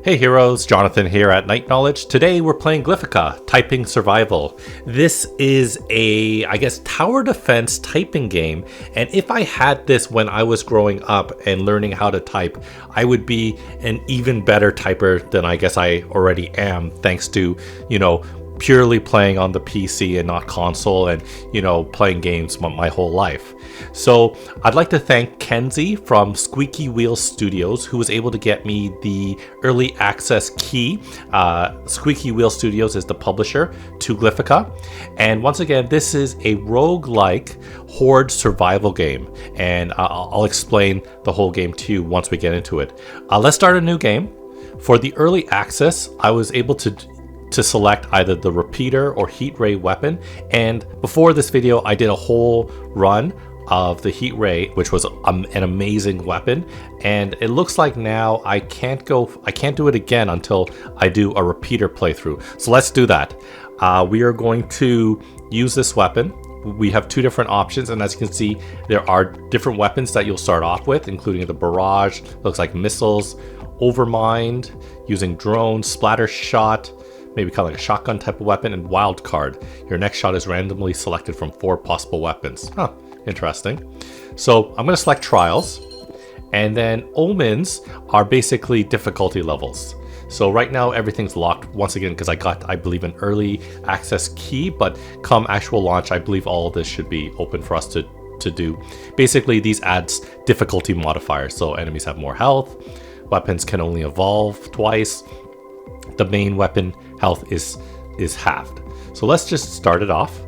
Hey heroes, Jonathan here at Night Knowledge. Today we're playing Glyphica, Typing Survival. This is a, tower defense typing game, and if I had this when I was growing up and learning how to type, I would be an even better typer than I guess I already am, thanks to, purely playing on the PC and not console and, playing games my whole life. So I'd like to thank Kenzie from Squeaky Wheel Studios, who was able to get me the early access key. Squeaky Wheel Studios is the publisher to Glyphica. And once again, this is a roguelike horde survival game. And I'll explain the whole game to you once we get into it. Let's start a new game. For the early access, I was able to select either the repeater or heat ray weapon, and before this video I did a whole run of the heat ray, which was an amazing weapon, and it looks like now I can't do it again until I do a repeater playthrough. So let's do that. We are going to use this weapon. We have two different options, and as you can see, there are different weapons that you'll start off with, including the barrage, looks like missiles, overmind, using drones, splatter shot, maybe kind of like a shotgun type of weapon, and wild card. Your next shot is randomly selected from 4 possible weapons. Interesting. So I'm going to select trials, and then omens are basically difficulty levels. So right now everything's locked once again because I got, I believe, an early access key, but come actual launch, I believe all of this should be open for us to do. Basically, these adds difficulty modifiers, so enemies have more health, weapons can only evolve twice, the main weapon health is halved. So let's just start it off.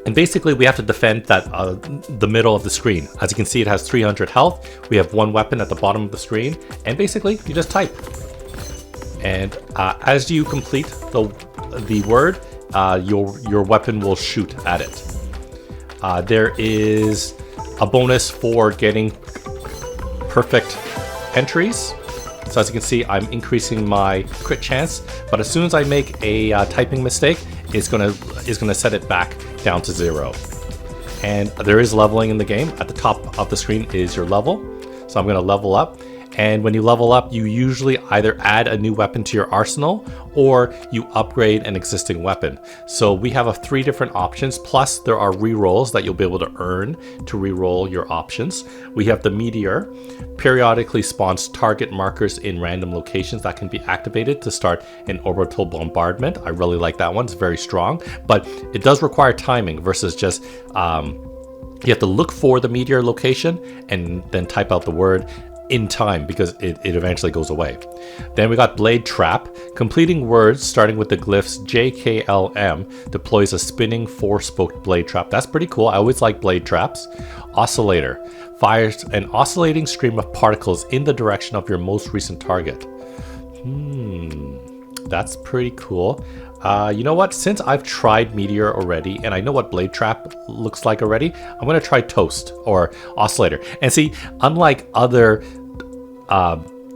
And basically we have to defend that the middle of the screen. As you can see, it has 300 health. We have one weapon at the bottom of the screen, and basically you just type. And as you complete the word, your weapon will shoot at it. There is a bonus for getting perfect entries. So as you can see, I'm increasing my crit chance, but as soon as I make a typing mistake, it's gonna set it back down to 0. And there is leveling in the game. At the top of the screen is your level. So I'm gonna level up. And when you level up, you usually either add a new weapon to your arsenal or you upgrade an existing weapon. So we have 3 different options, plus there are rerolls that you'll be able to earn to reroll your options. We have the meteor, periodically spawns target markers in random locations that can be activated to start an orbital bombardment. I really like that one, it's very strong, but it does require timing versus just you have to look for the meteor location and then type out the word in time because it eventually goes away. Then we got Blade Trap. Completing words starting with the glyphs JKLM deploys a spinning 4-spoked blade trap. That's pretty cool. I always like blade traps. Oscillator fires an oscillating stream of particles in the direction of your most recent target. That's pretty cool. You know what? Since I've tried Meteor already and I know what Blade Trap looks like already, I'm going to try Toast or Oscillator. And see, unlike other,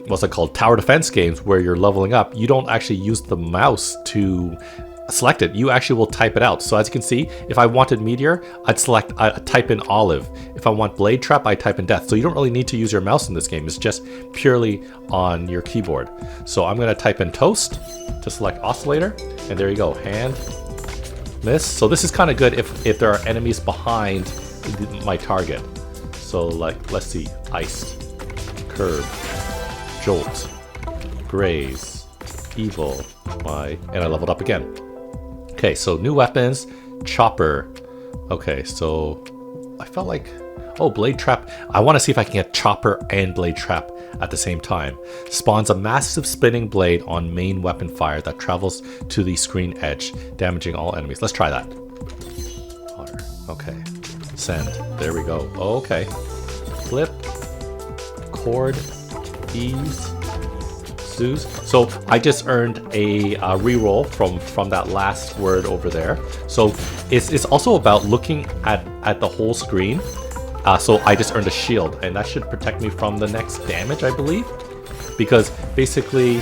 what's it called, tower defense games where you're leveling up, you don't actually use the mouse to select it. You actually will type it out. So as you can see, if I wanted Meteor, I'd type in Olive. If I want Blade Trap, I type in Death. So you don't really need to use your mouse in this game. It's just purely on your keyboard. So I'm going to type in Toast to select Oscillator, and there you go, hand, miss. So this is kind of good if there are enemies behind my target. So like, let's see, Ice, Curve, Jolt, Graze, Evil, and I leveled up again. Okay, so new weapons, Chopper. Okay, so I felt like, oh, Blade Trap. I want to see if I can get Chopper and Blade Trap at the same time. Spawns a massive spinning blade on main weapon fire that travels to the screen edge, damaging all enemies. Let's try that. Water. Okay. Send. There we go. Okay. Flip. Chord. Ease. Zeus. So I just earned a reroll from that last word over there. So it's also about looking at the whole screen. So I just earned a shield, and that should protect me from the next damage, I believe. Because basically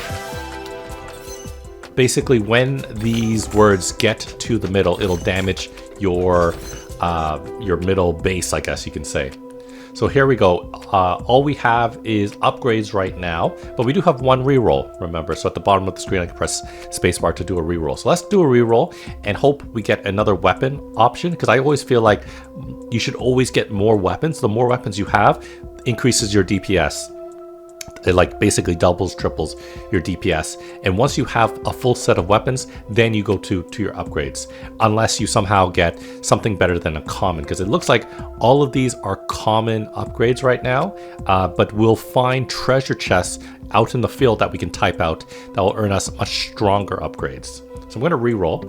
when these words get to the middle, it'll damage your middle base, I guess you can say. So here we go. All we have is upgrades right now, but we do have one reroll, remember. So at the bottom of the screen, I can press spacebar to do a reroll. So let's do a reroll and hope we get another weapon option, because I always feel like you should always get more weapons. The more weapons you have increases your DPS. It like basically doubles, triples your DPS. And once you have a full set of weapons, then you go to your upgrades. Unless you somehow get something better than a common, because it looks like all of these are common upgrades right now. But we'll find treasure chests out in the field that we can type out that will earn us much stronger upgrades. So I'm going to reroll.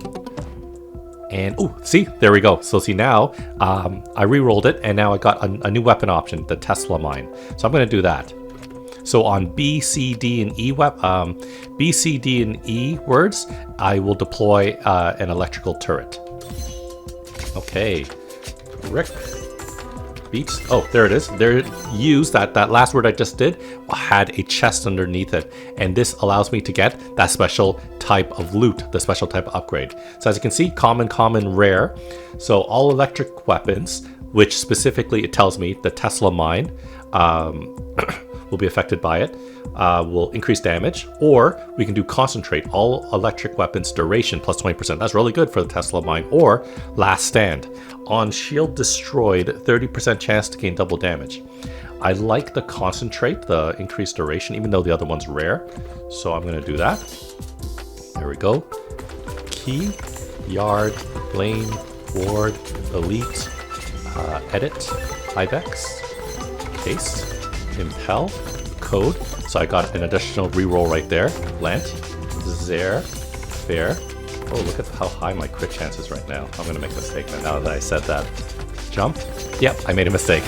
And oh, see, there we go. So see now, I re-rolled it, and now I got a new weapon option, the Tesla mine. So I'm going to do that. So on B, C, D, and E B, C, D, and E words, I will deploy an electrical turret. Okay, Rick beats. Oh, there it is. There, use that last word I just did had a chest underneath it, and this allows me to get that special type of loot, the special type of upgrade. So as you can see, common, common, rare. So all electric weapons, which specifically it tells me the Tesla mine will be affected by it, will increase damage, or we can do concentrate, all electric weapons duration plus 20%. That's really good for the Tesla mine. Or last stand, on shield destroyed, 30% chance to gain double damage. I like the concentrate, the increased duration, even though the other one's rare. So I'm going to do that. There we go. Key, yard, lane, ward, elite, edit, ibex, case, impel, code. So I got an additional reroll right there. Lent, there, fair. Oh, look at how high my crit chance is right now. I'm gonna make a mistake now that I said that. Jump. Yep, I made a mistake.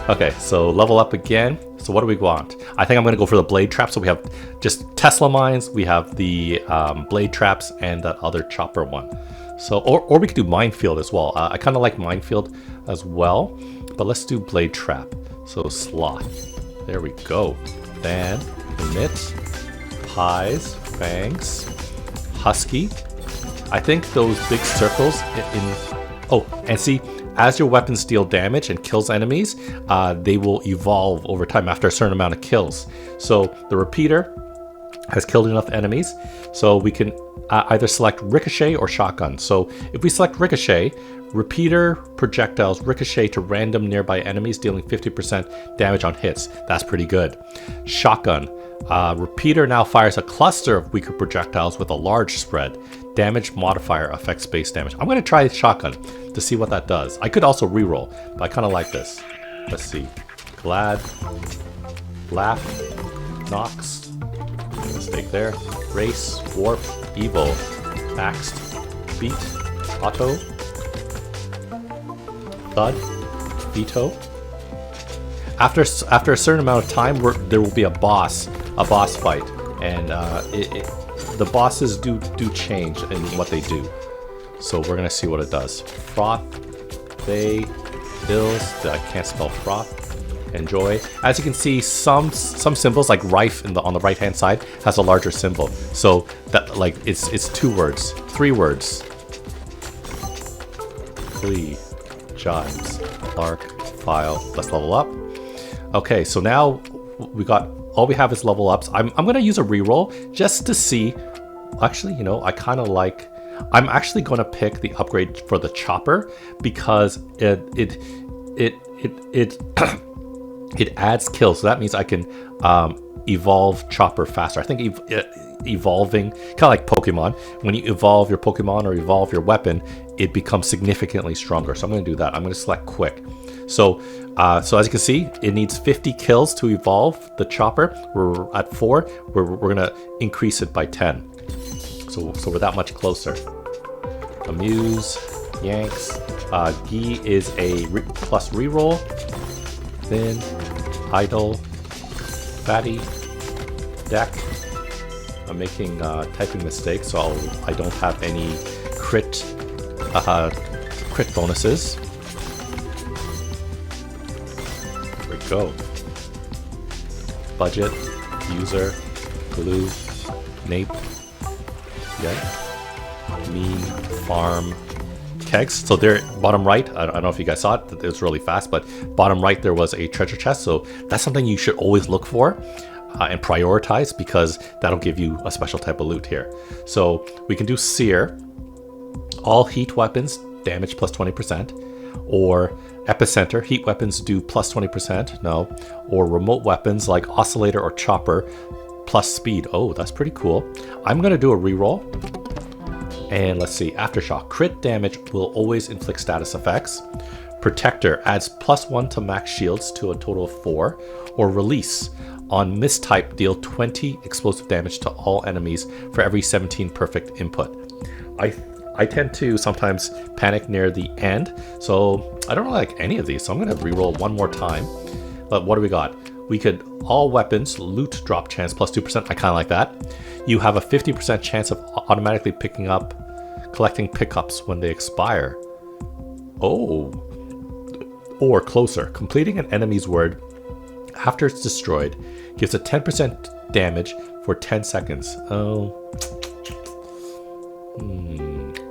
Okay, so level up again. So what do we want? I think I'm gonna go for the blade trap. So we have just Tesla mines, we have the blade traps, and that other chopper one. So, or we could do minefield as well. I kind of like minefield as well, but let's do blade trap. So sloth. There we go. Then emit, pies, fangs, husky. I think those big circles in oh, and see, as your weapons deal damage and kills enemies, they will evolve over time after a certain amount of kills. So the repeater has killed enough enemies, so we can either select ricochet or shotgun. So if we select ricochet, repeater projectiles ricochet to random nearby enemies, dealing 50% damage on hits. That's pretty good. Shotgun. Repeater now fires a cluster of weaker projectiles with a large spread. Damage modifier affects base damage. I'm going to try shotgun to see what that does. I could also reroll, but I kind of like this. Let's see. Glad. Laugh. Nox. Mistake there. Race. Warp. Evil. Axed. Beat. Auto. Thud, veto. After a certain amount of time, there will be a boss fight, and the bosses do change in what they do. So we're gonna see what it does. Froth, they, bills. I can't spell froth. Enjoy. As you can see, some symbols like rife on the right hand side has a larger symbol. So that like it's 2 words, 3 words. Flee. Jives, Clark, file. Let's level up. Okay, so now we got all we have is level ups. I'm gonna use a reroll just to see. Actually, you know, I kind of like. I'm actually gonna pick the upgrade for the chopper because it it adds kills. So that means I can evolve chopper faster. I think evolving, kind of like Pokemon, when you evolve your Pokemon or evolve your weapon, it becomes significantly stronger. So I'm going to do that. I'm going to select quick. So so as you can see, it needs 50 kills to evolve the chopper. We're at 4. We're going to increase it by 10. So we're that much closer. Amuse, Yanks. Gi is a plus reroll. Thin, idle, fatty, deck. I'm making typing mistakes, so I don't have any crit bonuses. There we go. Budget, user, glue, nape, yeah. Me, farm, kegs. So there, bottom right, I don't know if you guys saw it, it was really fast, but bottom right there was a treasure chest. So that's something you should always look for and prioritize, because that'll give you a special type of loot here. So we can do Sear, all heat weapons damage plus 20%, or Epicenter, heat weapons do plus 20%, no, or remote weapons like Oscillator or Chopper plus speed. Oh, that's pretty cool. I'm gonna do a reroll. And let's see, Aftershock, crit damage will always inflict status effects. Protector adds +1 to max shields to a total of 4. Or Release, on mistype deal 20 explosive damage to all enemies for every 17 perfect input. I tend to sometimes panic near the end, so I don't like any of these, so I'm gonna reroll one more time. But what do we got? We could, all weapons, loot drop chance plus 2%, I kinda like that. You have a 50% chance of automatically collecting pickups when they expire. Oh. Or closer, completing an enemy's word after it's destroyed gives a 10% damage for 10 seconds. Oh.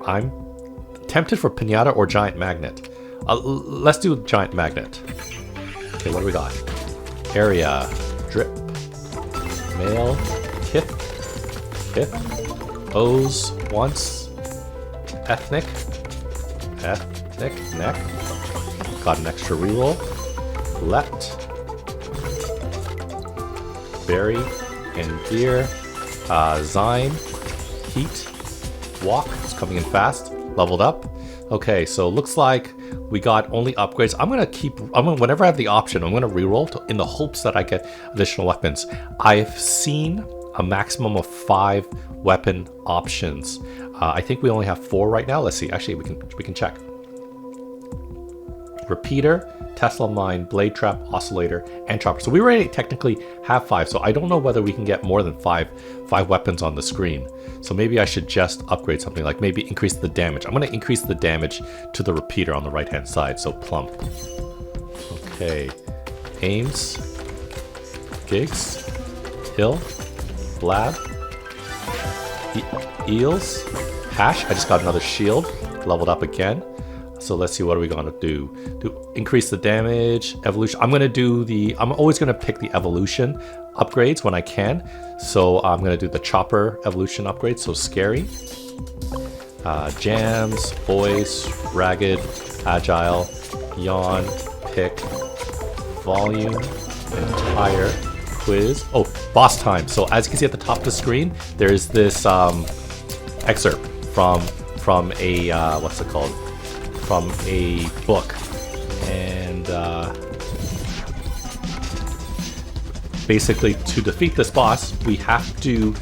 I'm tempted for Pinata or Giant Magnet. Let's do Giant Magnet. Okay, what do we got? Area, Drip, Male, Kith, O's, Once, Ethnic, Neck. Got an extra reroll. Let, Berry, Endear, Zyme, Heat, Walk, it's coming in fast, leveled up. Okay, so looks like we got only upgrades. Whenever I have the option, I'm gonna reroll in the hopes that I get additional weapons. I've seen a maximum of 5 weapon options. I think we only have 4 right now. Let's see, actually we can check. Repeater, Tesla Mine, Blade Trap, Oscillator, and Chopper. So we already technically have 5, so I don't know whether we can get more than 5 weapons on the screen. So maybe I should just upgrade something, like maybe increase the damage. I'm going to increase the damage to the repeater on the right hand side, so plump. Okay, Aims, Gigs, Hill, Blab, Eels, Hash. I just got another shield, leveled up again. So let's see, what are we gonna do? Increase the damage, evolution. I'm always gonna pick the evolution upgrades when I can. So I'm gonna do the Chopper evolution upgrade. So Scary, Jams, Voice, Ragged, Agile, Yawn, Pick, Volume, Entire, Quiz. Oh, Boss Time. So as you can see at the top of the screen, there's this excerpt from a, what's it called? From a book, and basically to defeat this boss we have to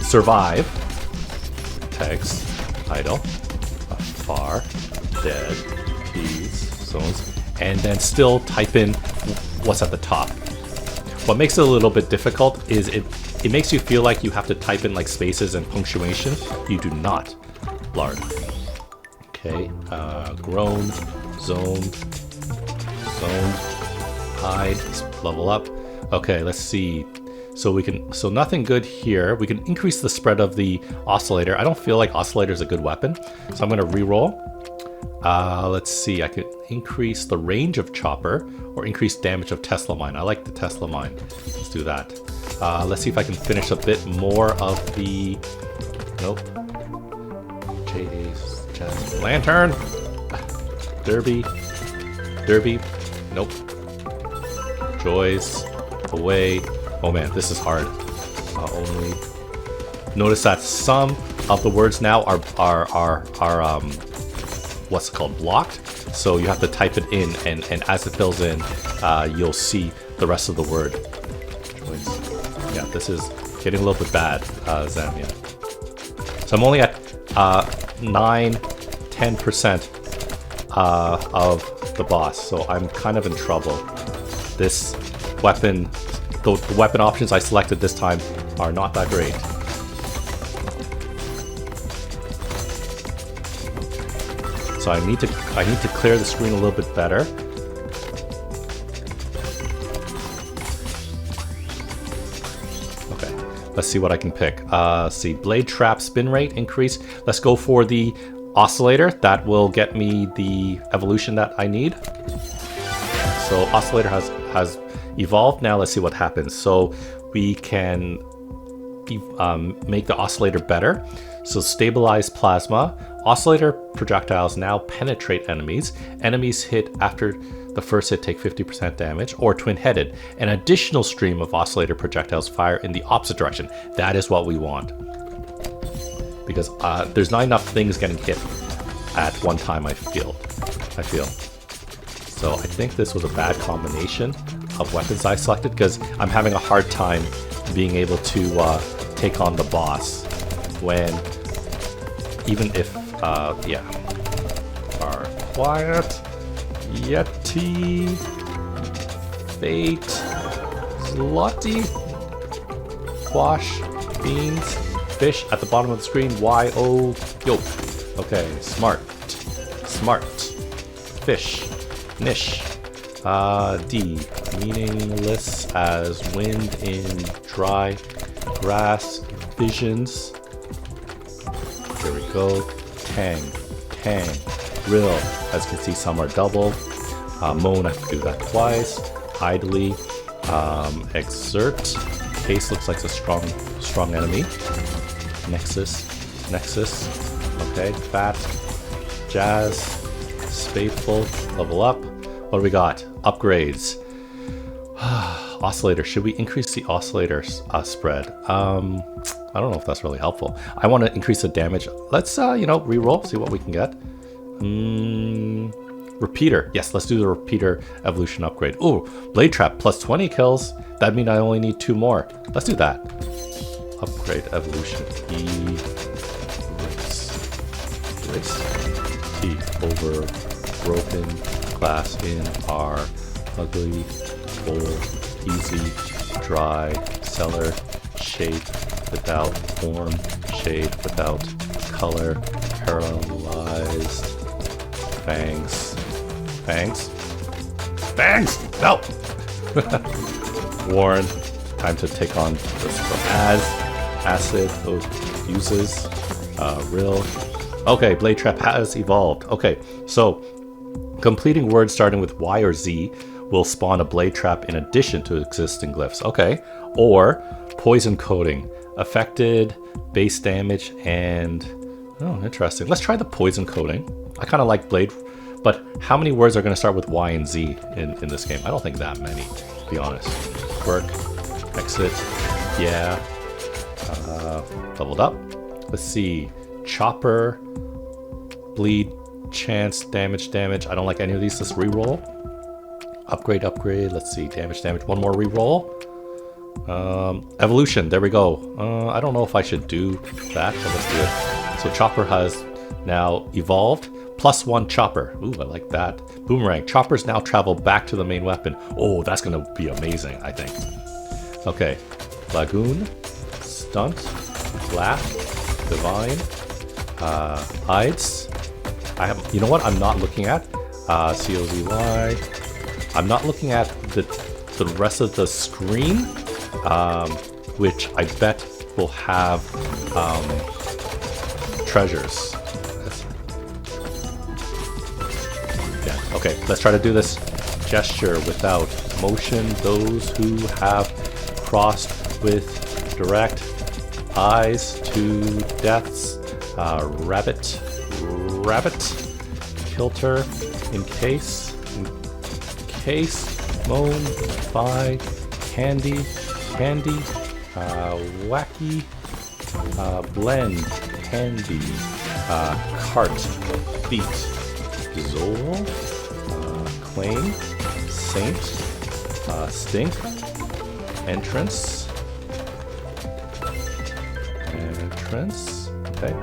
survive text title far dead these zones, and then still type in what's at the top. What makes it a little bit difficult is it makes you feel like you have to type in like spaces and punctuation. You do not. Lard. Okay, grown, zoned, hide, level up. Okay, let's see. So nothing good here. We can increase the spread of the Oscillator. I don't feel like Oscillator is a good weapon, so I'm gonna reroll. Let's see, I could increase the range of Chopper or increase damage of Tesla Mine. I like the Tesla Mine. Let's do that. Let's see if I can finish a bit more of the, nope. Lantern, Derby, nope. Joys, away. Oh man, this is hard. Only. Notice that some of the words now are what's it called, blocked. So you have to type it in, and as it fills in, you'll see the rest of the word. Joys. Yeah, this is getting a little bit bad, Zamia. So I'm only at 10% of the boss, so I'm kind of in trouble. This weapon, the weapon options I selected this time are not that great. So I need to clear the screen a little bit better. Okay, let's see what I can pick. See, Blade Trap spin rate increase. Let's go for the Oscillator, that will get me the evolution that I need. So Oscillator has evolved. Now let's see what happens. So we can make the Oscillator better. So stabilize plasma. Oscillator projectiles now penetrate enemies. Enemies hit after the first hit take 50% damage, or twin-headed. An additional stream of Oscillator projectiles fire in the opposite direction. That is what we want. Because there's not enough things getting hit at one time, I feel. So I think this was a bad combination of weapons I selected, because I'm having a hard time being able to take on the boss when, even if, yeah. Are quiet, Yeti, Fate, Slotty, Quash, Beans, Fish at the bottom of the screen, Y-O, yo. Okay, smart, Fish, Niche, D, meaningless as wind in dry grass, visions. Here we go, Tang, Rill, as you can see some are double. Moan, I have to do that twice. Idly, Exert, Case looks like a strong enemy. Nexus, okay, Fat, Jazz, Spadeful, level up. What do we got? Upgrades. Oscillator, should we increase the oscillator spread? I don't know if that's really helpful. I want to increase the damage. Let's, reroll, see what we can get. Repeater, yes, let's do the repeater evolution upgrade. Oh, Blade Trap plus 20 kills. That means I only need 2 more. Let's do that. Upgrade evolution. Race. T over broken glass in our ugly, old, easy, dry, cellar, shape without form, shade without color, paralyzed, fangs. No! Warren, time to take on this acid, those uses, Rill. Okay, Blade Trap has evolved. Okay, so completing words starting with Y or Z will spawn a Blade Trap in addition to existing glyphs. Okay, or poison coating, affected, base damage, and oh, interesting. Let's try the poison coating. I kind of like Blade, but how many words are going to start with Y and Z in this game? I don't think that many, to be honest. Quirk, exit, yeah, leveled up. Let's see, chopper, bleed, chance, damage. I don't like any of these. Let's reroll. Upgrade. Let's see, damage. One more reroll. Evolution. There we go. I don't know if I should do that, but let's do it. So chopper has now evolved. +1 chopper. Ooh, I like that. Boomerang. Choppers now travel back to the main weapon. Oh, that's gonna be amazing, I think. Okay. Lagoon. Stunt. Laugh. Divine. Ides. You know what I'm not looking at? COZY. I'm not looking at the rest of the screen, which I bet will have treasures. Yeah, okay, let's try to do this gesture without motion. Those who have crossed with direct eyes to deaths. Rabbit, kilter, in case, moan, by, candy, wacky, blend, candy, cart, beat, Zol, claim, saint, stink, entrance, okay.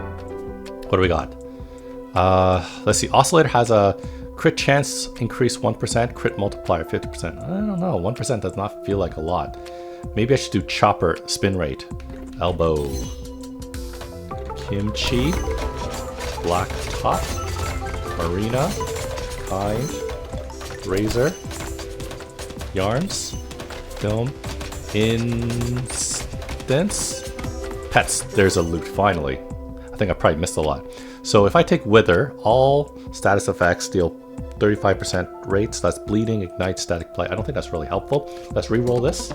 What do we got? Let's see, Oscillator has a crit chance increase 1%, crit multiplier 50%. I don't know, 1% does not feel like a lot. Maybe I should do chopper, spin rate, elbow, kimchi, black top, marina, kind, razor, yarns, film, instance, pets. There's a loot, finally. I think I probably missed a lot. So if I take Wither, all status effects deal 35% rates. That's bleeding, ignite, static play. I don't think that's really helpful. Let's re-roll this.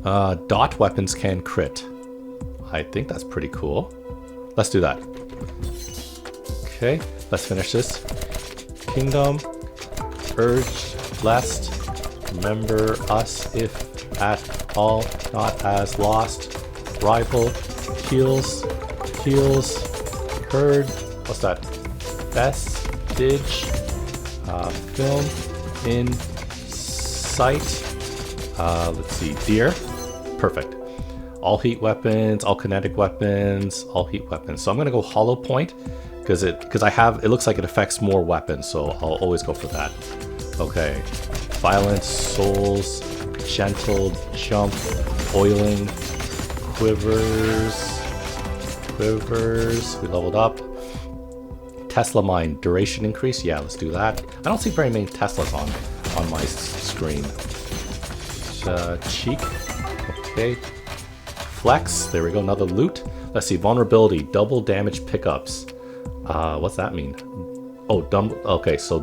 Dot weapons can crit. I think that's pretty cool. Let's do that. Okay, let's finish this. Kingdom, urge, blessed, remember us if at all, not as lost, rival, heals, herd, what's that? Vestige, film, in sight, let's see, deer, perfect. All heat weapons, all kinetic weapons, all heat weapons. So I'm gonna go hollow point because it looks like it affects more weapons, so I'll always go for that. Okay, violence, souls, gentle, jump, oiling, quivers, we leveled up. Tesla mine, duration increase, yeah, let's do that. I don't see very many Teslas on my screen. Cheek, okay. Flex, there we go, another loot. Let's see, vulnerability, double damage pickups. What's that mean? Oh, okay, so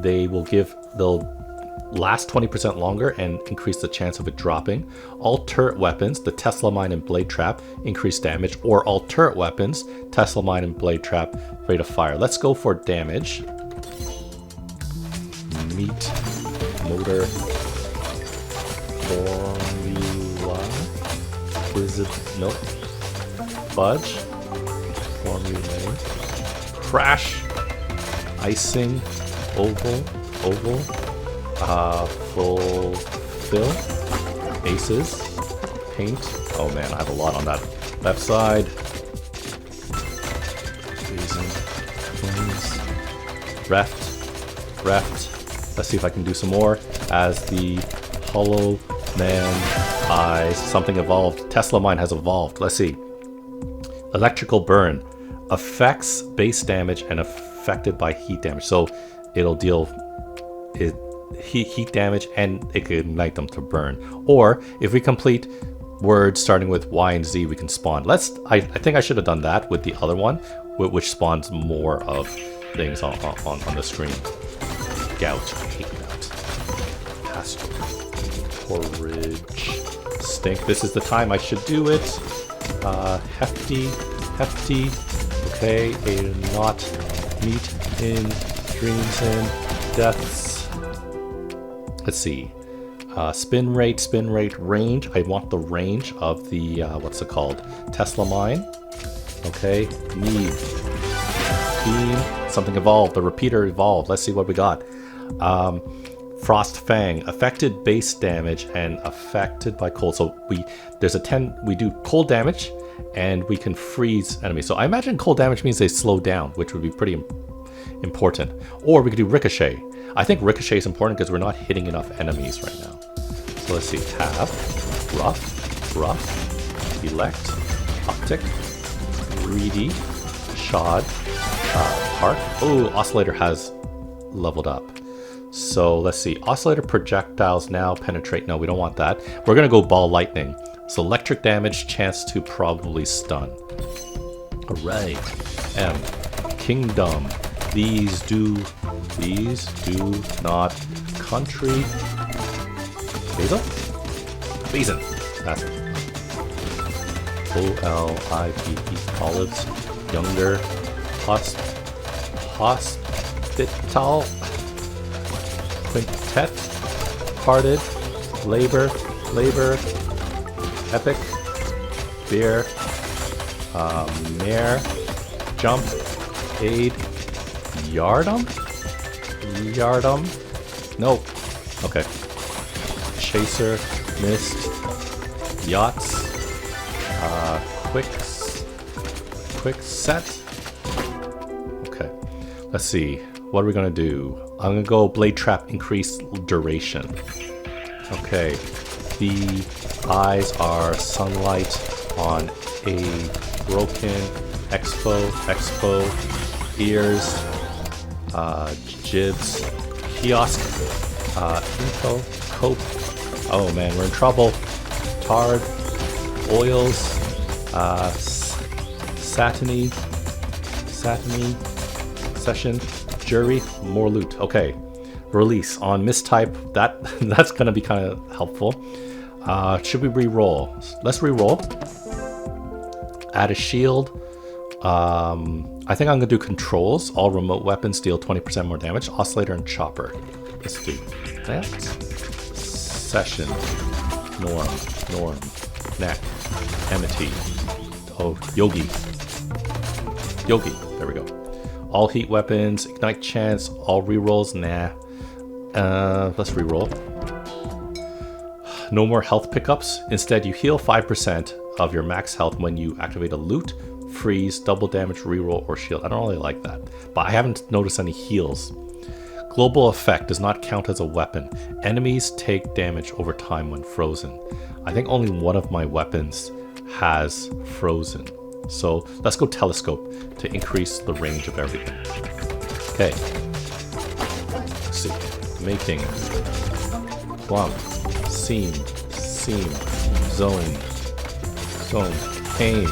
they'll last 20% longer and increase the chance of it dropping. All turret weapons, the Tesla mine and blade trap, increase damage, or all turret weapons, Tesla mine and blade trap, rate of fire. Let's go for damage. Meat, motor, formula, nope, fudge, formula, crash, icing, oval, fulfill, aces, paint. Oh man, I have a lot on that left side. Reft. Let's see if I can do some more. As the hollow man eyes, something evolved. Tesla mine has evolved. Let's see. Electrical burn affects base damage and affected by heat damage. So it'll deal heat damage and it can ignite them to burn. Or if we complete words starting with Y and Z, we can spawn. I think I should have done that with the other one, which spawns more of things on the screen. Gout, I hate gout. Pasture, porridge, stink. This is the time I should do it. Hefty. Okay, a not meet in dreams and deaths. Let's see. Spin rate, range. I want the range of the, what's it called? Tesla mine. Okay, need. Beam. Something evolved. The repeater evolved. Let's see what we got. Frost Fang. Affected base damage and affected by cold. So we do cold damage and we can freeze enemies. So I imagine cold damage means they slow down, which would be pretty important. Or we could do ricochet. I think ricochet is important because we're not hitting enough enemies right now. So let's see. Tab, rough, elect, optic, greedy, shod, park. Oh, oscillator has leveled up. So let's see. Oscillator projectiles now penetrate. No, we don't want that. We're gonna go ball lightning. So electric damage, chance to probably stun. Alright. M. Kingdom. These do not. Country. Basil? Basin. That's it. O-L-I-P-E. Olives. Younger. Hospital. Quintet. Parted. Labor. Epic. Beer. Mare. Jump. Aid. Yardum? Nope. Okay. Chaser. Mist. Yachts. Quick set. Okay. Let's see. What are we gonna do? I'm gonna go blade trap, increase duration. Okay. The eyes are sunlight on a broken expo. Ears. Jibs. Kiosk. Info. Cope. Oh man, we're in trouble. Tard. Oils. Satiny. Satiny, session, jury, more loot. Okay, release on mistype. That's gonna be kind of helpful. Should we re-roll? Let's re-roll. Add a shield. I think I'm gonna do controls. All remote weapons deal 20% more damage. Oscillator and chopper. Let's do that. Session. Norm. Neck. Amity. Oh, Yogi. There we go. All heat weapons. Ignite chance. All rerolls. Nah. Let's reroll. No more health pickups. Instead, you heal 5% of your max health when you activate a loot, freeze, double damage, reroll, or shield. I don't really like that, but I haven't noticed any heals. Global effect does not count as a weapon. Enemies take damage over time when frozen. I think only one of my weapons has frozen. So let's go telescope to increase the range of everything. Okay. Let's see. Making. Plumb. Seam. Zone. Pain.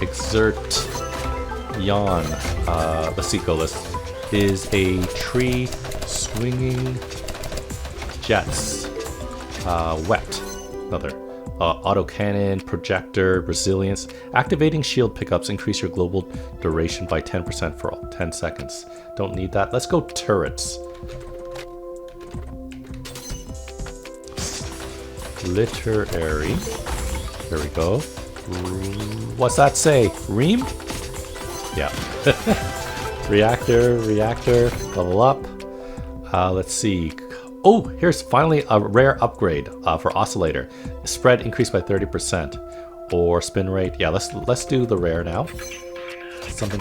Exert. Yawn. Let's see, go list. Is a tree swinging jets. Wet. Another. Autocannon, projector, resilience. Activating shield pickups increase your global duration by 10% for 10 seconds. Don't need that. Let's go turrets. Literary. There we go. What's that say? Ream? Yeah. Reactor, level up. Let's see. Oh, here's finally a rare upgrade for oscillator. Spread increased by 30%, or spin rate. Yeah, let's do the rare now. Something.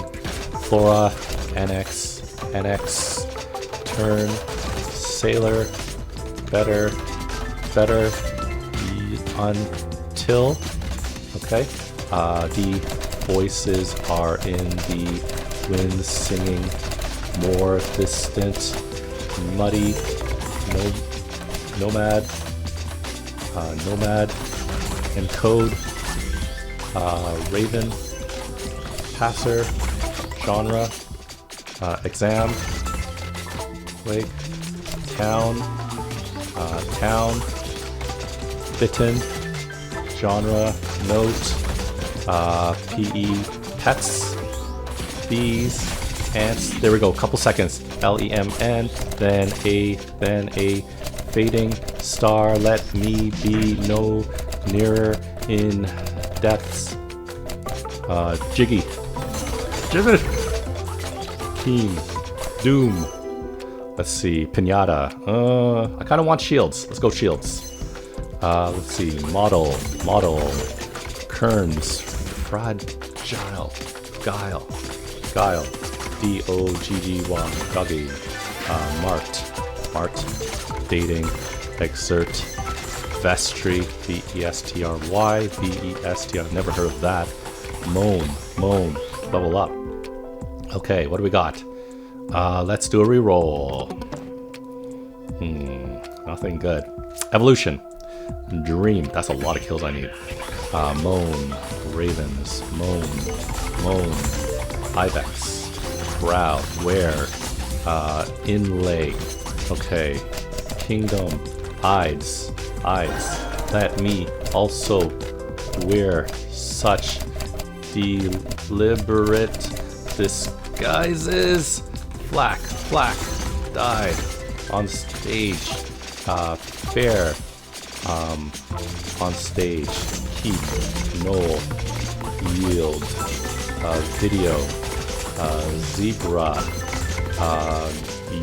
Flora, NX, turn, sailor, better, until. Okay. The voices are in the wind singing, more distant, muddy, nomad, encode, raven, passer, genre, exam, wake, town, bitten, genre, note, PE, pets, bees, ants. There we go. Couple seconds. LEMN, then a fading star. Let me be no nearer in depths. Jiggy. Keen. Doom. Let's see. Pinata. I kind of want shields. Let's go shields. Let's see. Model. Kerns. Fragile. Guile. DOGGY. Doggy. Mart. Dating. Exert. Vestry. VESTRY. VESTR. Never heard of that. Moan. Level up. Okay, what do we got? Let's do a reroll. Nothing good. Evolution. Dream. That's a lot of kills I need. Moan. Ravens. Moan. Ibex. Brow. Where. Inlay. Okay. Kingdom. Eyes. Let me also wear such deliberate disguises. Flack. Died. On stage. Fair. On stage. Keep. Knoll. Yield. Video. Zebra.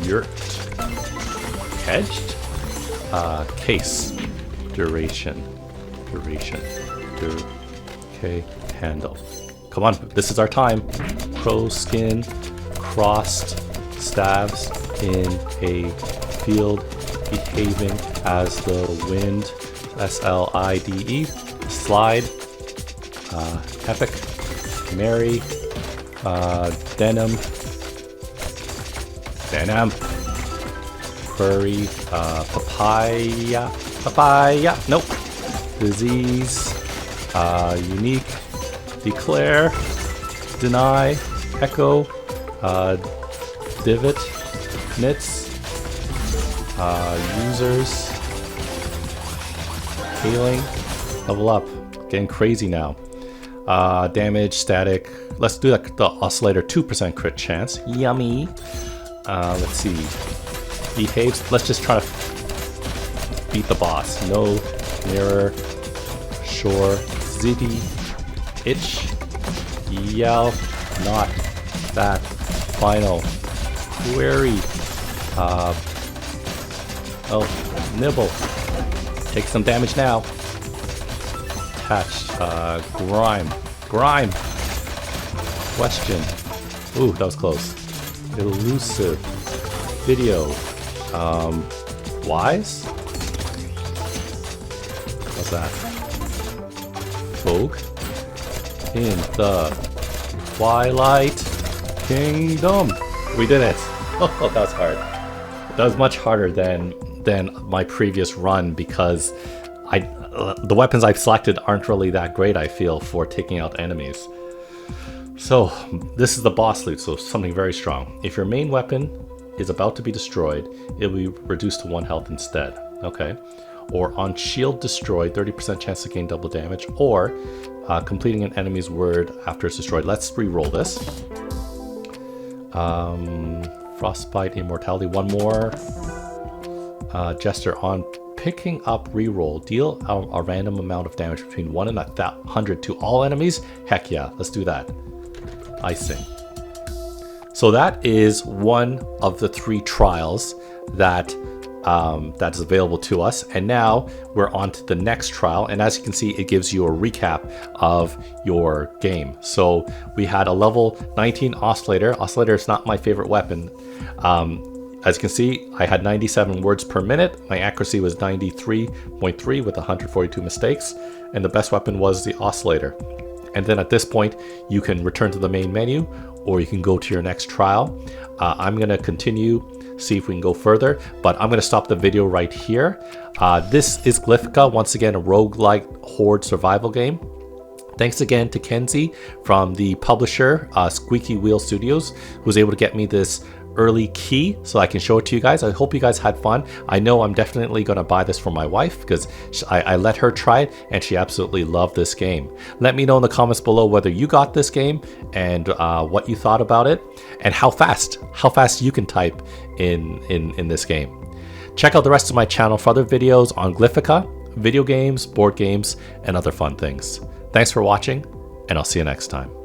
Yurt. Hedged. Case. Duration. Okay. Handle. Come on, this is our time. Crow skin. Crossed. Stabs in a field. Behaving as the wind. SLIDE. Slide. Epic. Mary. Denim. Query. Papaya. Nope. Disease. Unique. Declare. deny, echo, divot, nits, users, healing, level up, getting crazy now. Damage, static. Let's do the oscillator 2% crit chance. Yummy. Let's see. Behaves. Let's just try to beat the boss. No, mirror, sure, zitty, itch, yell, not that, final, query, oh, nibble, take some damage now, attach, grime, question, ooh, that was close, elusive, video, wise, what's that, folk, in the Twilight Kingdom. We did it. Oh, that was hard. That was much harder than my previous run because the weapons I've selected aren't really that great, I feel, for taking out enemies. So this is the boss loot, so something very strong. If your main weapon is about to be destroyed, it will be reduced to 1 health instead. Okay. Or on shield destroyed, 30% chance to gain double damage, or completing an enemy's word after it's destroyed. Let's re-roll this. Frostbite, immortality, one more. Jester, on picking up re-roll, deal a random amount of damage between 1 and 100 to all enemies. Heck yeah, let's do that. Icing. So that is one of the 3 trials that is available to us, and now we're on to the next trial, and as you can see, it gives you a recap of your game. So we had a level 19 oscillator. Oscillator is not my favorite weapon. As you can see, I had 97 words per minute. My accuracy was 93.3 with 142 mistakes, and the best weapon was the oscillator. And then at this point, you can return to the main menu, or you can go to your next trial. I'm going to continue, see if we can go further, but I'm going to stop the video right here. This is Glyphica, once again a roguelite horde survival game. Thanks again to Kenzie from the publisher Squeaky Wheel Studios, who was able to get me this early key so I can show it to you guys. I hope you guys had fun. I know I'm definitely going to buy this for my wife because I let her try it and she absolutely loved this game. Let me know in the comments below whether you got this game and what you thought about it and how fast you can type in this game. Check out the rest of my channel for other videos on Glyphica, video games, board games, and other fun things. Thanks for watching, and I'll see you next time.